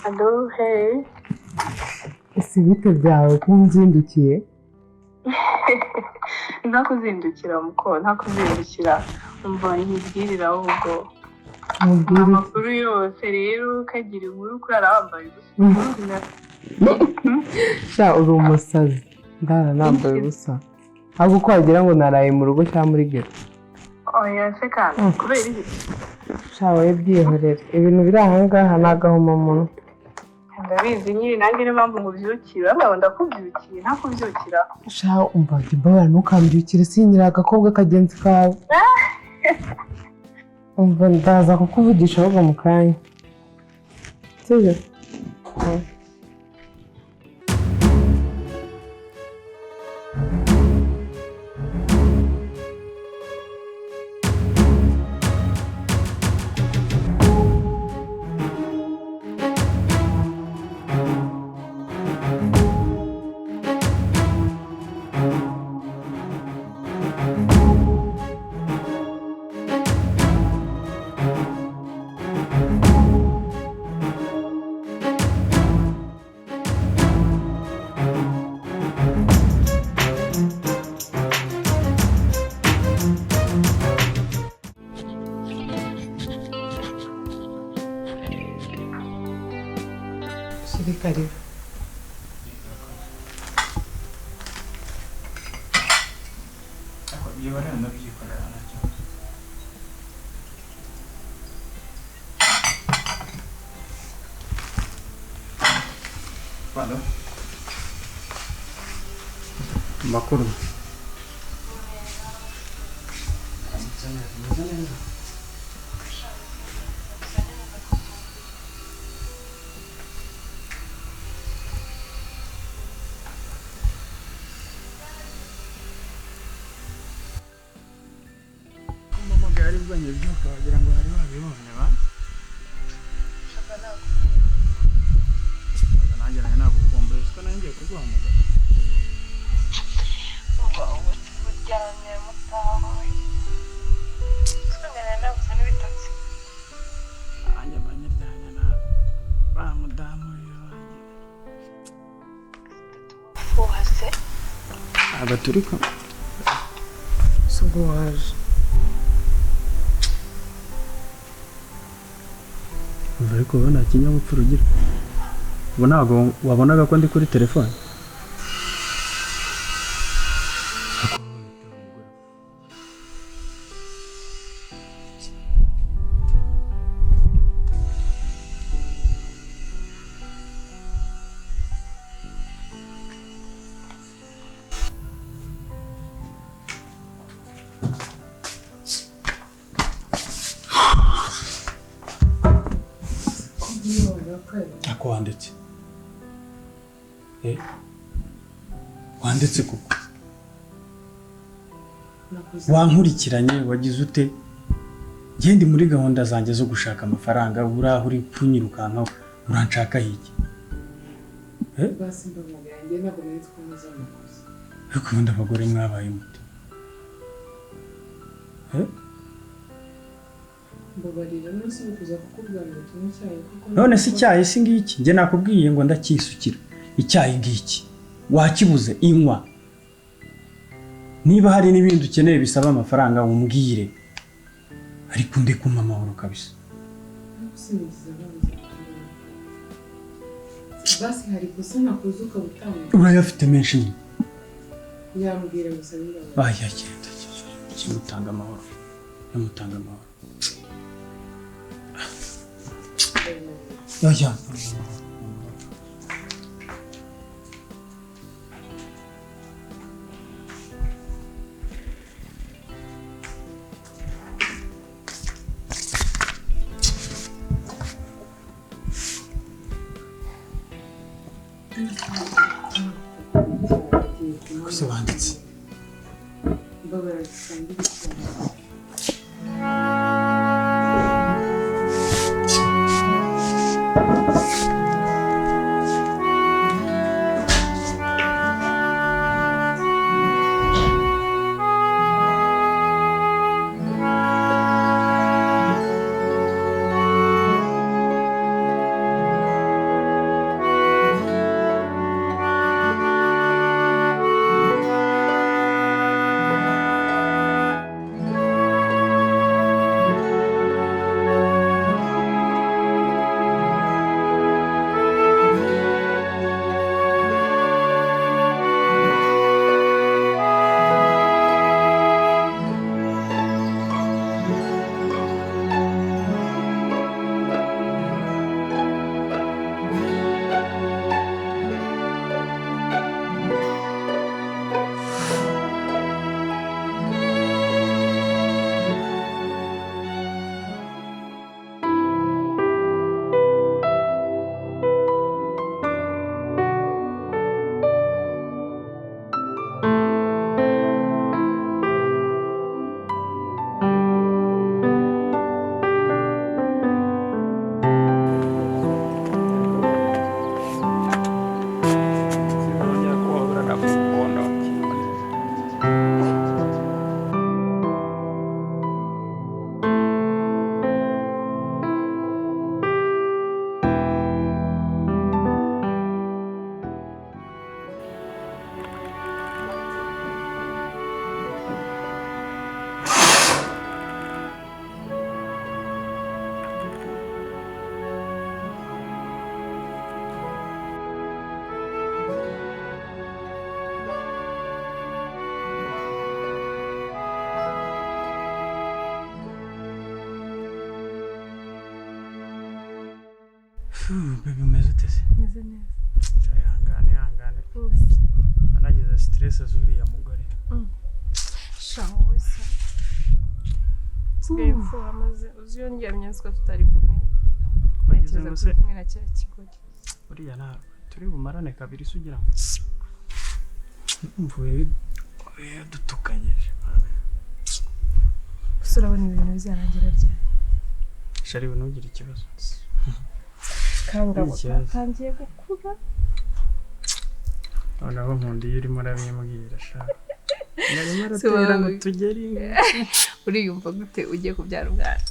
Hello, hey. Ese bite byawe ko nzindukiye? Ntakuzindukira muko, ntakuzindukira. Umva nkibwirira ahubwo. Mubwire Amakuru yose rero kagira inkuru kurara wambaye ubusa. sha uri umusazi. Ndara nambaye ubusa. Ahubwo ko wagira ngo naraye mu rugo cyangwa muri ghetto. Oya se kandi kubera iki? Sha wowe byihorere. Ibintu biri aha ngaha nagahoma muntu. Ndabizi nyine nanjye niyo mpamvu ngubyukira. Ngabo ndakubyukiye ntakubyukira. Sha umva Dibora ntukambyukire sinyira agakobwa kagenzi kawe. Umva ndaza kukuvugisha ahubwo mu kanya. Sibyo? Karibu. Makuru. Gari bwanye byuka wagira ngo hari babibonye ba nanjye nagukumbuye siko nanjye kurwamaga Ubu buryamye mutawe. Twongera nabuze n'ibitotsi. anya banyiranya na ba mudamu yanjye Fuhase. abaturika Sugo waje. ariko ubona kinyabupfura ugira ubu ntabwo wabonaga ko ndi kuri telefone ako wanditse wanditse kuko wankurikiranye wagize ute ngende muri gahunda zanjye zo gushaka amafaranga uraho uri kunyirukanka uranshaka hiki Basi ndamuganje ntabwo nari twumeze amakosa. ariko ubundi abagore mwabaye muti Mbabarira nose kuza kukubwira ngo tunywe icyayi kuko none si icyayi si ngiki njye nakubwiye ngo ndakisukira icyayi ngiki wakibuze inywa niba hari n'ibindi ukeneye bisaba amafaranga umbwire ariko ndi kumpa amahoro kabisa basi hari gusa nakuze ukabutanga urayafite menshi nyine yambwira gusa niba yagenda kimutanga amahoro yamutanga amahoro ya Kose banditse Mbabarira sandika Baby umeze ute se? Meze neza. Ihangane. Anagize stress zuriya mugore. Shaho wese. Sigaye mfura maze uziyongeranya nziko tutari kumwe. Wagize ngo se kumwe na cya kigori. uriya ntabwo turi bumarane kabiri se ugira ngo mvuye dutukanyije. Gusa urabona ibintu bizarangira ryari? Shari ntugire ikibazo. Kangabo kangiye gukura. Noneho nkundi iyo urimo urabimbwira sha. Narimo aratera ngo tugere uriyumva gute ugiye kubyara umwana?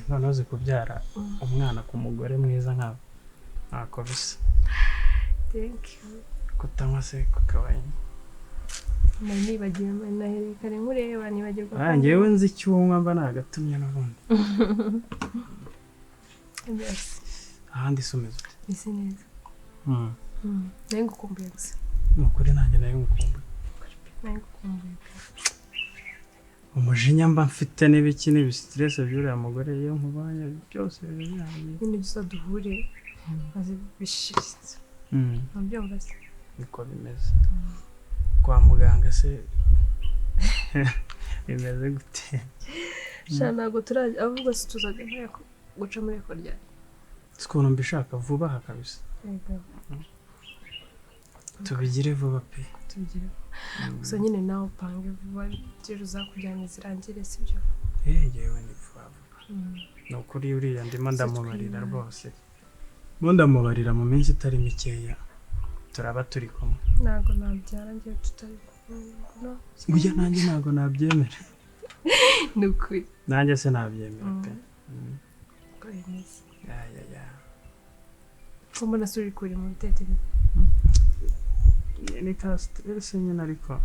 Noneho uzi kubyara umwana ku mugore mwiza nkawe ntako bisa. Thank you. Kutanywa se kukabaye. Nibagiwe naherekane nkureba nibagirwa. Njyewe nzi icyumwa mba nagatumye n'ubundi. Yes. Ahandi someza ute? Isi neza. Nayo ngukumbuye gusa. Nukuri nanjye nayo ngukumbuye. Nayo ngukumbuye. Umujinya mba mfite n'ibiki stress by'uriya mugore iyo nkubanye byose birangiye. Nyine dusa duhure maze bishirize. Nabyumva se. Niko bimeze. Kwa muganga se bimeze gute? Sha ntago turaje avuga se tuzaga guca muri ko rya. Sikuntu mbishaka vuba aha kabisa. Yego. Tubigire vuba pe. Tubigire. Gusa nyine nawe upange vuba rero uzakujyana zirangire sibyo? Yewe ni vuba. Nukuri uriya ndimo ndamubarira rwose. Mo ndamubarira mu minsi itari mikeya. Turaba turi kumwe. Ntago nabyara ngiye tutari kumwe. Burya nanjye ntago nabyemera. Nukuri. Nanjye se nabyemera pe. Kwemeza. Ya. Kumba nasuri kuri mu bitekerezo. Ni ka stress nyine ariko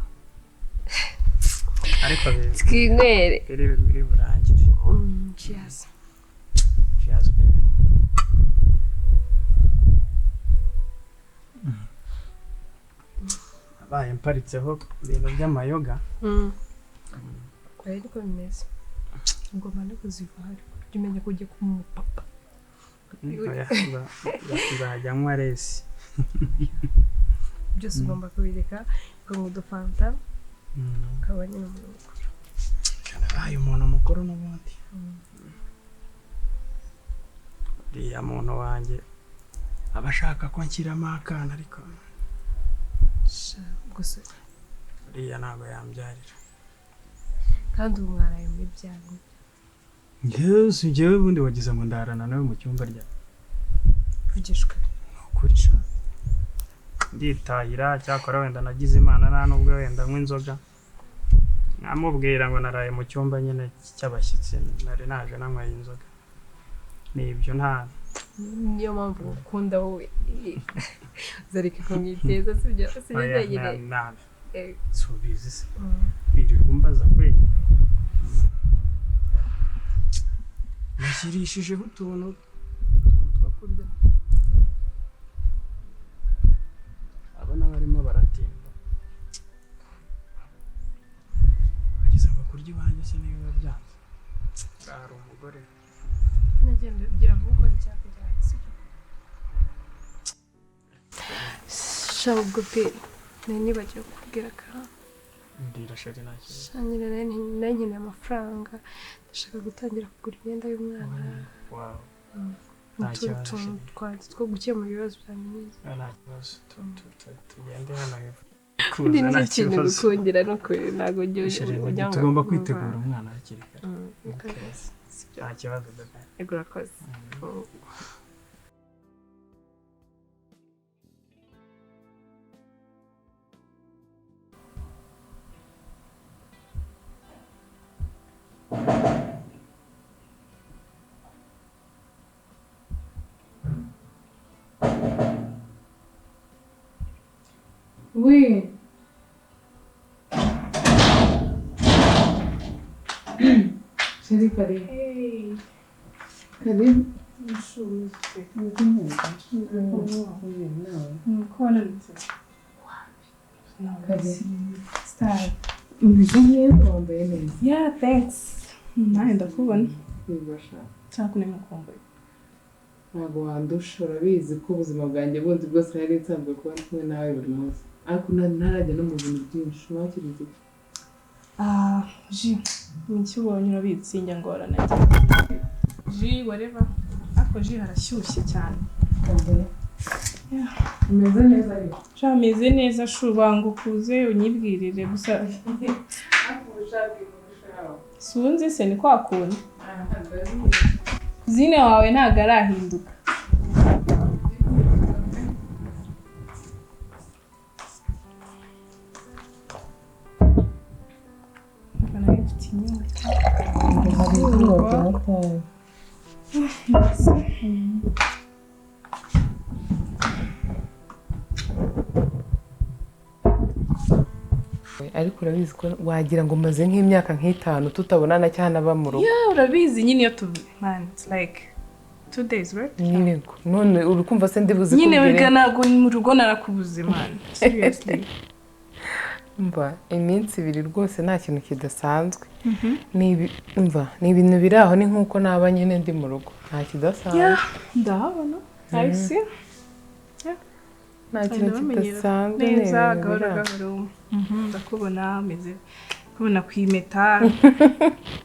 twinywere. Biri burangire. Cheers. Cheers baby. Abaye mparitseho ibintu by'amayoga. Kwari ko bimeze. Ngoma no kuziva hari. Umenye ko ugiye kumupapa. Nzajya nywa resi. Byose ugomba kubireka ngo udufanta ukaba nyine umuntu mukuru. Abaye umuntu mukuru n'ubundi. Uriya muntu wanjye aba ashaka ko nshyiramo akana ariko gusa uriya ntabwo yambyarira. Kandi ubu mwaraye muri byawe. Njyewe ubundi wagize ngo ndarana nawe mu cyumba rya. Vugishwe. Nukuri sha. Nditahira cyakora wenda nagize imana nta nubwo wenda nk'inzoga. Namubwira ngo naraye mu cyumba nyine cy'abashyitsi nari naje nanywa inzoga. Nibyo nta niyo mpamvu ukunda wowe. Zareke kumwiteza sibyo nyine. Subizi se. Birirwa mbaza kweli. Nashirishijeho utuntu two kurya. Abana barimo baratimba. Bagize ngo kurya iwanjye se niba byanze. Hari umugore. Nagenda ugira ngo ukore icyakujyana sibyo? Shabwo pe nibagiwe kubwira ka. Ndira shari nake. Shanyira nanye amafaranga. Ndashaka gutangira kugura imyenda y'umwana. Wow. Ntakibazo. Two gukemura ibibazo byanjye. Nta kibazo. Tugende hano hepfo. Kuza nta kibazo. Kongera no kure ntago ujya. Tugomba kwitegura umwana hakiri kare. Nta kibazo bebe. Ego urakoze. Oui. Chérie, karibu. Hey. Karibu. Wambaye neza. Yeah, thanks. Nawe ndakubona. Nibasha. Cyakune mukumbuye. ntabwo wandusha urabizi ko ubuzima bwanjye bundi bwose nari nsanzwe kuba ndi kumwe nawe buri munsi ariko ntarajya no mu bintu byinshi wakiriye ji ni iki ubonye urabizi sinjya ngorana ji whatever ariko ji harashyushye cyane umeze neza ariko ameze neza shubanga ukuze unyibwirire gusa sunzi se ni kwa kuntu zine wawe ntabwo arahinduka ariko urabizi ko wagira ngo maze nk'imyaka nk'itanu tutabonana cyane aba mu rugo urabizi nyine iyo man it's like 2 days right nyine none urukumva se ndibuze nyine wiga ntabwo mu rugo narakubuze man seriously mba iminsi 2 rwose nta kintu kidasanzwe ni ibintu biri aho ni nkuko naba nyine ndi mu rugo nta kidasanzwe ndahabona I see nta kintu kidasanzwe neza gahoro ndakubona ameze kubona kwimeta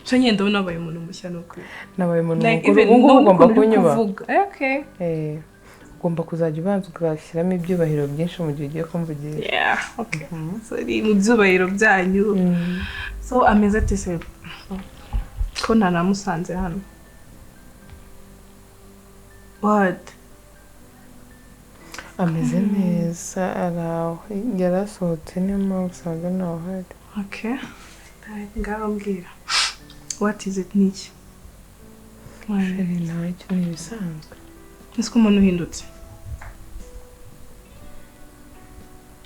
cyo nyenda ubona abaye umuntu mushya nuko nabaye umuntu mukuru ubu ugomba kunyuba okay ugomba kuzajya ubanza ugashyiramo ibyubahiro byinshi mu gihe ugiye kumvugisha okay sorry mu byubahiro byanyu so ameze ate se ko nanamusanze hano what ameze neza araho yarasohotse niyo mpamvu usanga nawe hari okay ngaho mbwira what is it niki ntacyo ni ibisanzwe ese ko umuntu uhindutse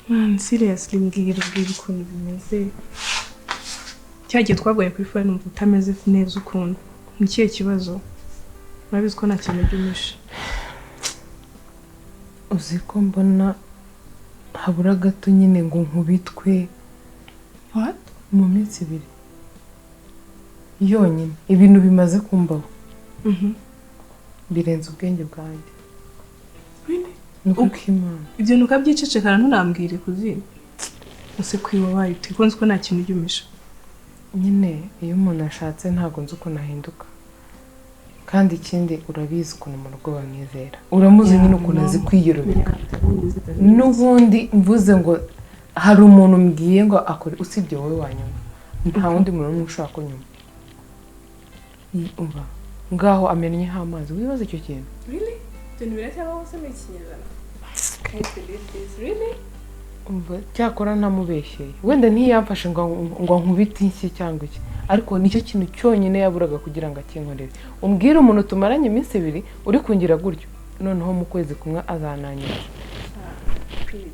man seriously mbwira ukuntu bimeze cyagiye twagoye kuri phone numva utameze neza ukuntu ni kihe kibazo urabizi ko nta kintu byumisha uzi ko mbona habura gato nyine ngo nkubitwe what mu minsi 2 yonyine ibintu bimaze kumbaho birenze ubwenge bwanjye nuko kimana ibyo nukabyicecekana ntunambwire kuzina use kwiwabaye utikonze ko nta kintu byumisha nyine iyo umuntu ashatse ntago nzi uko nahinduka kandi ikindi urabizi ukuntu mu rugo bamwizera uramuzi nyine ukuntu azi kwiyerobeka n'ubundi mvuze ngo hari umuntu mbwiye ngo akore usibye wowe wanyuma nta wundi muntu n'umwe ushaka kunyuma umva ngaho amenyeho amazi wibaza icyo kintu really ibintu biracyabaho se muri kinyarwanda can't believe this really umva cyakora ntamubeshyeye wenda ntiyamfashe ngo nkubite iki cyangwa iki ariko nicyo kintu cyonyine yaburaga kugira ngo akinkorere umbwire umuntu tumaranye iminsi 2 uri kungira gutyo noneho mu kwezi kumwe azananyira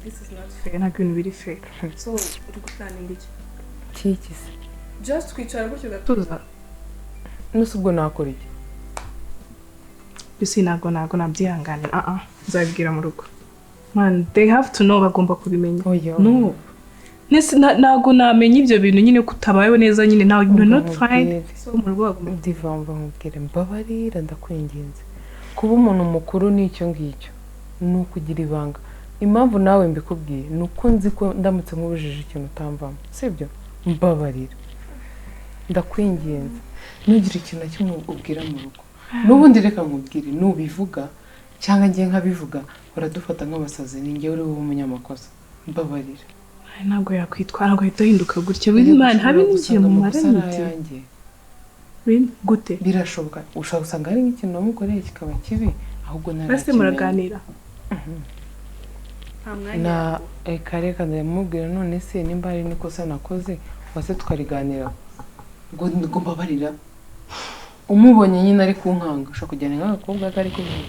this is not fair ntabwo ibintu biri fair so uri guplaninga iki kikise just kwicara gutyo gatuza nusubwo nakora iki bisi ntabwo nabyihanganira nzabibwira mu rugo man they have to know bagomba kubimenya no ntabwo namenya ibyo bintu nyine kutabayeho neza nyine nawe you're not fine so mu rugo bagomba divamba nkubwire mbabarira ndakwinginze kuba umuntu mukuru n'icyo ngicyo ni ukugira ibanga impamvu nawe mbikubwiye ni uko nzi ko ndamutse nk'ubujije ikintu utamvamo sibyo mbabarira ndakwinginze ntugire ikintu na kimwe ubwira mu rugo n'ubundi reka nkubwire nubivuga cyangwa ngiye nkabivuga baradufata nk'abasazi ni njyewe uri umunyamakosa mbabarira ntabwo yakwitwara ngo ahita ahinduka gutya w'imana habe n'igihe mu maranite gute birashoboka ushobora gusanga hari nk'ikintu wamukoreye kikaba kibi ahubwo base muraganira na reka ndamubwira none se nimba hari n'ikosa nakoze wase tukariganira ngo mbabarira umubonye nyine ari kunkanga ushobora kujyana nk'agakobwa kari kuvuga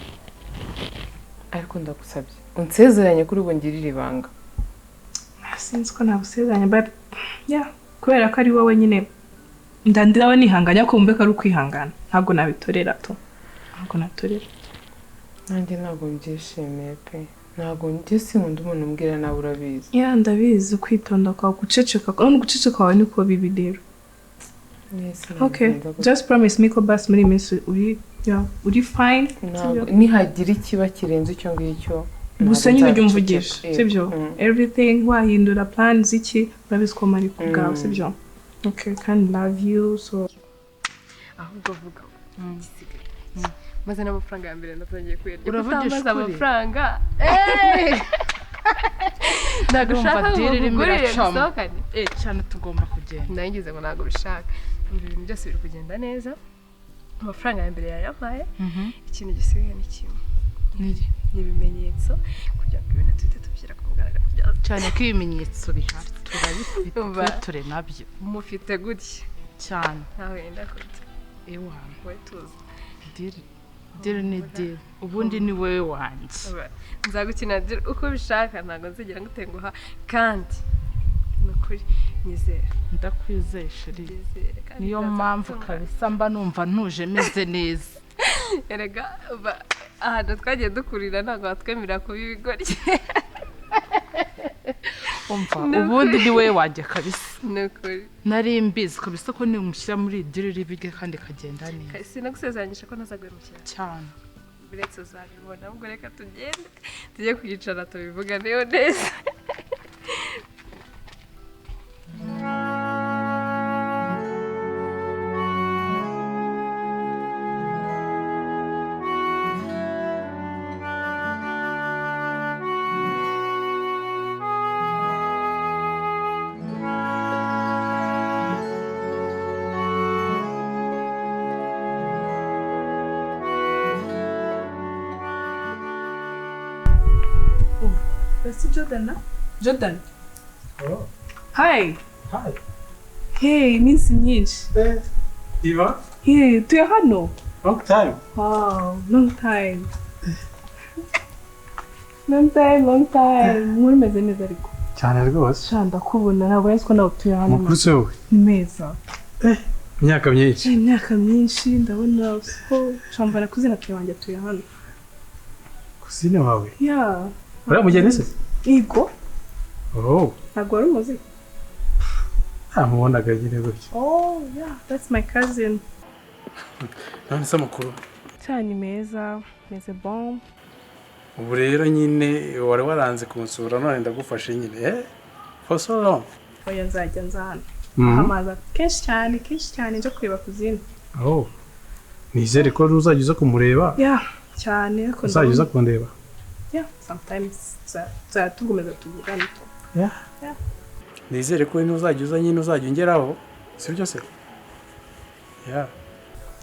ariko ndagusabye unsezeranye kuri ubu ngirira ibanga sinzi ko nabusezeranye but kubera ko ari wowe nyine ndandirawe nihanganya kumve ko ari ukwihangana ntabwo nabitorera to ntabwo natorera nanjye ntabwo mbyishimiye pe ntabwo njye sinkunda umuntu umbwira nawe urabizi ndabizi kwitonda kwawe guceceka none guceceka kwawe niko bibi rero Yes, Okay, just promise me ko basi muri minsi uri fine. Nihagira ikiba kirenze icyo ngicyo. Gusa nyine ujya umvugisha, sibyo? Everything wahindura plans iki, urabizi ko mari ku bwawe, sibyo? Okay, can love you so. Ahubwo vuga. Maze n'amafaranga ya mbere natangiye kuyarya. Uravugisha amafaranga. Ndagushaka kugurira gusohokane. Cyane tugomba kugenda. Nangize ngo ntago bishaka. Ibintu byose biri kugenda neza. Amafaranga ya mbere yayampaye. Ikintu gisigaye ni kimwe. N'ibimenyetso kugira ngo ibintu tuhite tubyira ku mugaragaro. Cyane ko ibimenyetso bihari turabifite ture nabyo. Mufite gutya cyane. Nawe enda gute. Ewa, we tuzi. Diri ni diri. Ubundi ni wewe wanjye. Nzagukina diri uko bishaka ntago nzigera ngutenguha kandi nukuri nyizera. Ndakwizeye sheri. Niyo mpamvu kabisa mba numva ntuje meze neza. Erega ahantu twagiye dukurira ntago batwemerera kuba ibigoryi. Umva ubundi ni wewe wanjye kabisa. Nukuri. Nari mbizi kabisa ko nimushyira muri diri ribige kandi kagenda neza. Sinagusezeranyije ko ntazagwemukira. Cyane. Biretse uzabibona ahubwo reka tugende tujye kwicara tubivuganeho neza. That's Jordan. Jordan. Oh. Hi. Hi. Hey, minsi myinshi. Diva? Hey, tuya hano. Long time. Wow, long time. Long time. Muri meze neza ariko. Cyane rwose. Shanda kubona ntabwo nzi ko nawe tuya hano. Mukuru se wowe. Ni meza. Imyaka myinshi. Imyaka myinshi ndabona ko shambana kuzina tuya wanjye tuya hano. Kuzina wawe? Yeah. Uriya mugeni se? Igo. Oh. Ntabwo wari umuzi? Ntamubonaga nyine gutya. Oh, yeah, that's my cousin. None se amakuru? Cyane meza, meze bon. Ubu rero nyine wari waranze kunsura none ndagufashe nyine. For so long. Oya nzajya nzana. Hamaza kenshi cyane nje kureba kuzina. Oh. Nizere ko uzajya uza kumureba. Yeah, cyane ko uzajya uza kundeba. Yeah, sometimes tugomeza tuvugana. Yeah. Nizere ko uzajya uza nyine uzajya ungeraho. Sibyo se? Yeah.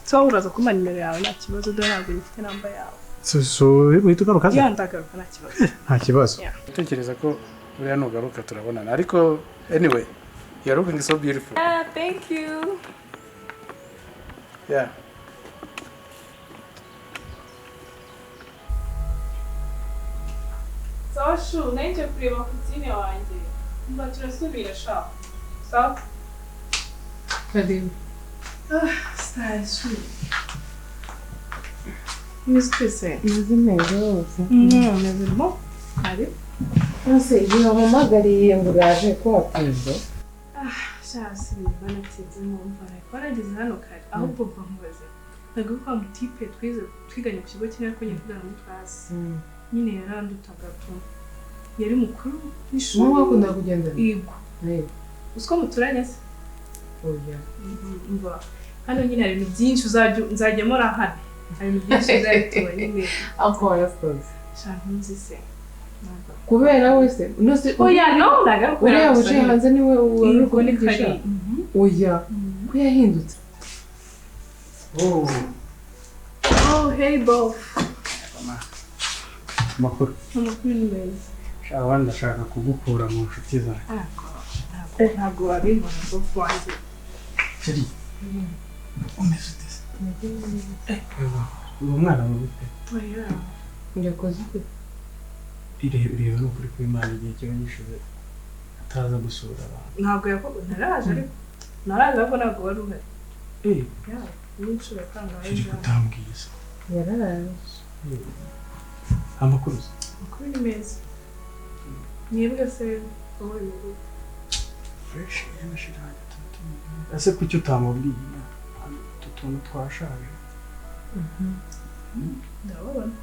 So uraza kuma nimero yawe nta kibazo dore ntabwo mfite namba yawe. So uhita ugaruka se? Yeah, ndagaruka nta kibazo. Nta kibazo. Utekereza ko uriya nugaruka turabonana ariko anyway, you're looking so beautiful. Yeah, thank you. Yeah. So naje kureba kuzina wanjye. Mba turasubira sha. So Karibu. Style. Mistese. Neza rwose. Neza mo. Karibu. Nose iyo mpamagariye ngo uraje ko watinze. Shasi banatinze mu mvara. Barageze hano kare. Ahubwo mva mubaze. Ntabwo kwa mutipe twiganye ku kigo kinini ko nyine kugana muri class. Nyine yarandutaga tu. Yari mukuru n'ishuri. Wowe wakunda kugenda? Yego. Usko muturanye se? Oya. Mva. Hano nyine hari ibintu byinshi nzajya mora hano. Hari ibintu byinshi uzayituba nyine. Ako yasoze. Shaka nzise. Kubera wese nose oya no ndaga uriya uje hanze niwe uri kunigisha. Oya. Ko yahindutse. Oh, hey both. Makuru. Amakuru ni meza. Shaka ndashaka kugukura mu nshuti zawe. Ntabwo wabibona both wanjye. Sheri. Umeze ute? Uwo mwana mubite. Oya. Yakoze iki? Ireba no kuri kw'Imana igihe kiba gishize ataza gusura abantu. Ntabwo yakoze naraje ariko naraje ariko ntabwo wari uhari. Yeah. N'inshuro kanga Sheri kutambwiza. Yararaje. Amakuru. Amakuru ni meza. Mwebwe se wowe fresh y'amashirani ese kuki utamubwiye utu tuntu twashaje ndabona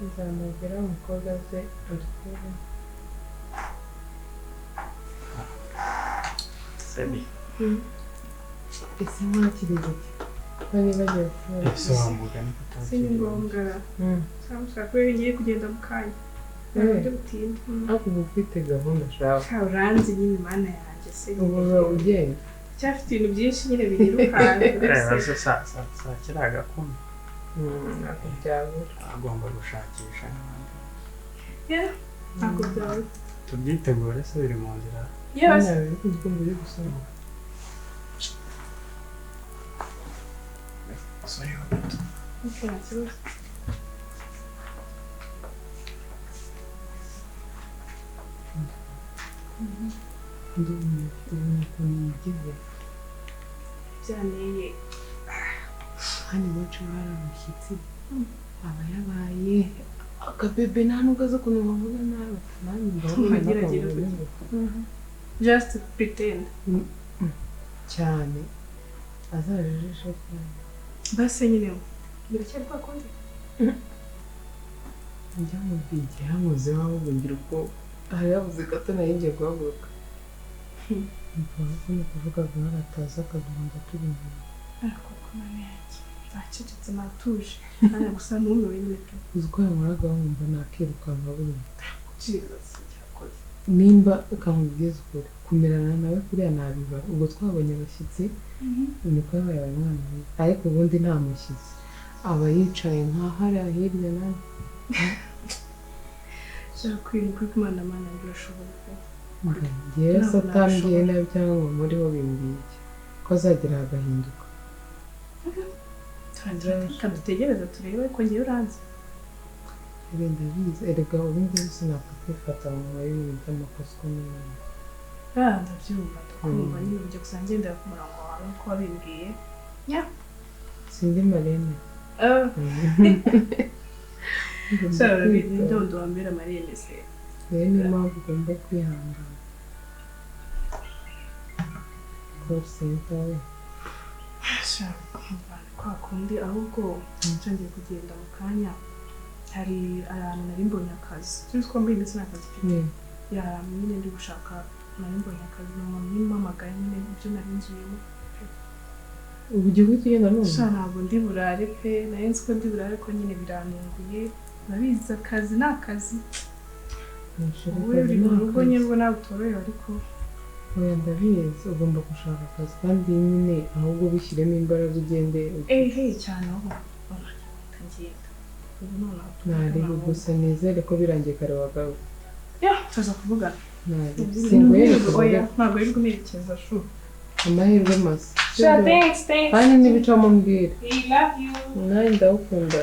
uzamubwira umukobwa ze urukuru sebi ese mwakiriye bari bagiye kubona ese wambuga ni si ni ngombwa cyangwa ko ngiye kugenda mu kanya ntabwo butinda ariko uba ufite gahunda ushaka uranzi nyine mana yanjye se uba ugenda cyafite ibintu byinshi nyine biyirukanka saa kiri agakumi ntabwo byabura agomba gushakisha n'abandi ntabwo byabura tubyitegure se biri mu nzira yose biri kuzikumva uri gusoma sorry gato nta kibazo byaneye hano iwacu hari umushyitsi aba yabaye akabebe nta nubwo azi ukuntu bavuga nabi nanjye Agerageza just pretend cyane azajijisha cyane base nyine biracyari kwa kundi njya mu bwige hamuze wahubwo ngira uko hari yabuze gato nayo ngiye guhaguruka ni kuvuga ngo bataza akagahunda turi imbere ariko kumane yanjye zacecetse natuje kandi gusa numiwe nyine pe uzi ko yahoraga wumva nakirukanka buri Jesus cyakoze nimba ukamubwiza ukuri kumerana nawe kuriya nabibara ubwo twabonye abashyitsi niko yabaye umwana mwiza ariko ubundi nta mushyitsi aba yicaye nk'ahariya hirya nawe shaka kwirinda kuko imana mana birashoboye pe ngewe se atambwiye nabi cyangwa muri bo bimbwiye ko azagira agahinduka reka dutegereze turebe ko ngewe uranzi wenda bize erega ubu ngubu sinapfa kwifata mu bintu by'amakosa ukomeye ndabyumva ndakumva nyine ujya gusa ngendera ku murongo wawe uko wabimbwiye sindi marene shara ndondo wambera marene se rero niyo mpamvu ugomba kwihangana rwose ntawe kwa kundi ahubwo ngiye kugenda mu kanya hari ahantu nari mbonye akazi tuzi ko mbere ndetse n'akazi mfite ahantu nyine ndi gushaka nari mbonye akazi ni umuntu nimpamagaye nyine ibyo nari nzuyemo ubu ugiye guhita ugenda none ntabwo ndi burare pe nari nzi ko ndi burare ko nyine birantunguye urabizi akazi ni akazi wowe uri mu rugo nyine ubwo nawe utorohewe ariko oya ndabizi ugomba gushaka akazi kandi nyine ahubwo ubishyiremo imbaraga ugende cyane aho utagenda ntarebe gusa nizere ko birangiye kare wagawe tuza kuvugana ntabwo ari guherekeza shu amahirwe masa kandi n'ibicamo mbwira nanjye ndawukunda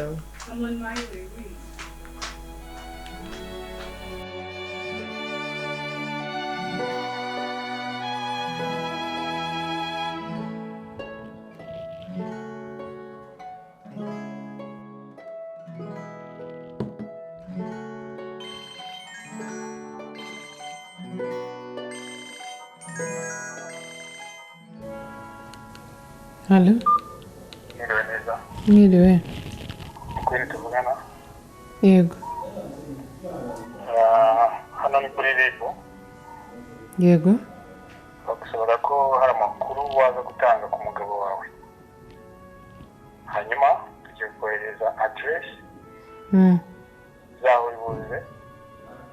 Halo? Mwiriwe neza. Mwiriwe. Kuri tuvugana? Yego. Hano ni kuri rebu. Yego. Bagusaba ko hari amakuru waza gutanga ku mugabo wawe. Hanyuma tugiye kohereza address zaho ibuze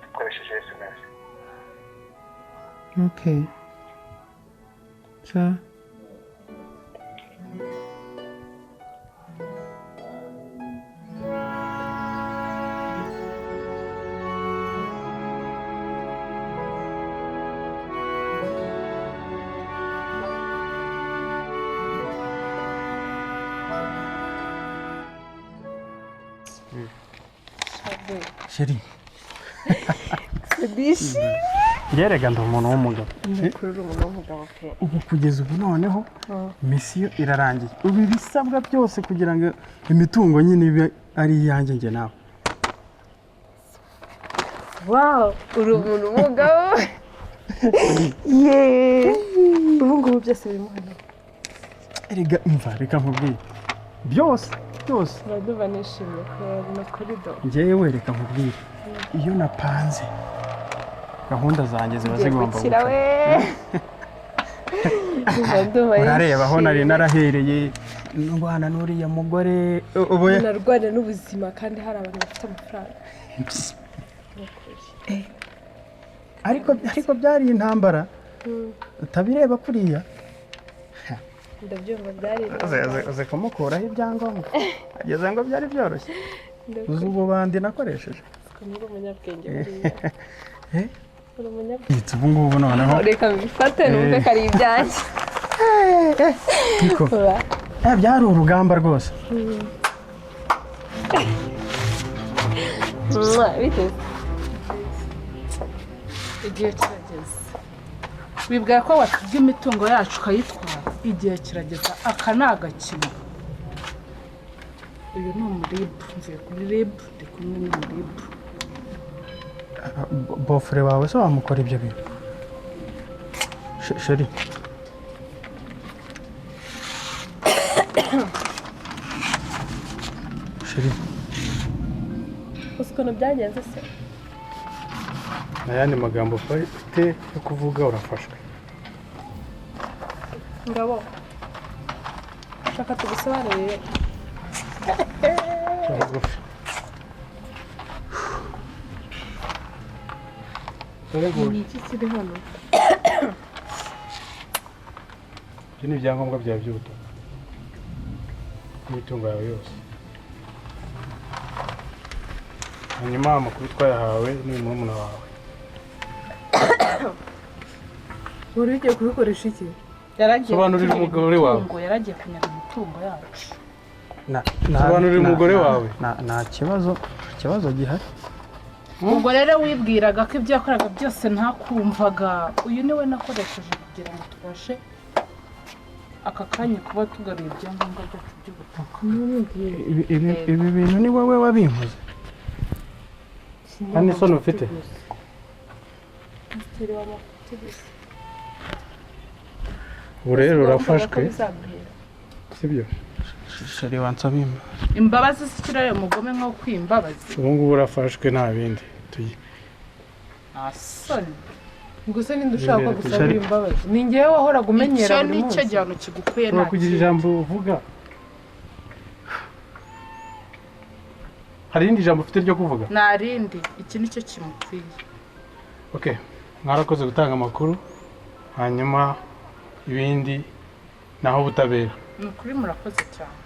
dukoresheje SMS. Okay. Ciao. Sheri. Ngerega ndi umuntu w'umugabo. Ubu kugeza ubu noneho misiyo irarangiye. Ubu ibisabwa byose kugira ngo imitungo nyine ibe ari iyanjye njye nawe. Wow, uri umuntu w'umugabo. yeee ubu ngubu byose birimo hano erega imva reka nkubwire byose ndumva nishimye no kuri do njyewe reka nkubwire iyo napanze gahunda zanjye ziba zigomba gukira we urareba aho nari narahereye ndwana n'uriya mugore narwana n'ubuzima kandi hari abantu bafite amafaranga ariko byari intambara utabireba kuriya ndabyumva byari uze kumukuraho ibyangombwa ageze ngo byari byoroshye uzi ububandi nakoresheje niba umunyabwenge buriya uri umunyabwenge ubu ngubu noneho reka mbifate numve ko ari ibyanjye byari urugamba rwose biteze igihe kirageze wibwira ko watubye imitungo yacu ukayitwara igihe kirageze aka ni agakino uyu ni umuribu mvuye kuri ribu ndi kumwe n'umuribu bofure wawe se wamukora ibyo bintu sheri uzi ukuntu byagenze se n'ayandi magambo ufite yo kuvuga urafashwe Ngabo shaka tugusobanurire ni iki kiri hano ibyo ni ibyangombwa byawe by'ubutaka n'imitungo yawe yose hanyuma amakuru twayahawe n'uyu murumuna wawe wari ugiye kubikoresha iki sobanurira umugore wawe yaragiye kunyaga imitungo yacu sobanurira umugore wawe nta kibazo gihari ubwo rero wibwiraga ko ibyo yakoraga byose ntakumvaga uyu niwe nakoresheje kugira ngo tubashe aka kanya kuba tugaruye ibyangombwa byacu by'ubutaka ibi bintu ni wowe wabinkoze nta n'isoni ufite ubu rero urafashwe sibyo shari wansaba imbabazi z'ikirere mugome nko kwimbabazi ubu ngubu urafashwe nta bindi asoni gusa ninde ushaka gusaba imbabazi ni ngewe wahoraga umenyera buri munsi icyo gihano kigukwiye nta kugira ijambo uvuga hari irindi jambo ufite ryo kuvuga nta rindi iki nicyo kimukwiye okay mwarakoze gutanga amakuru hanyuma ibindi naho ubutabera ni ukuri murakoze cyane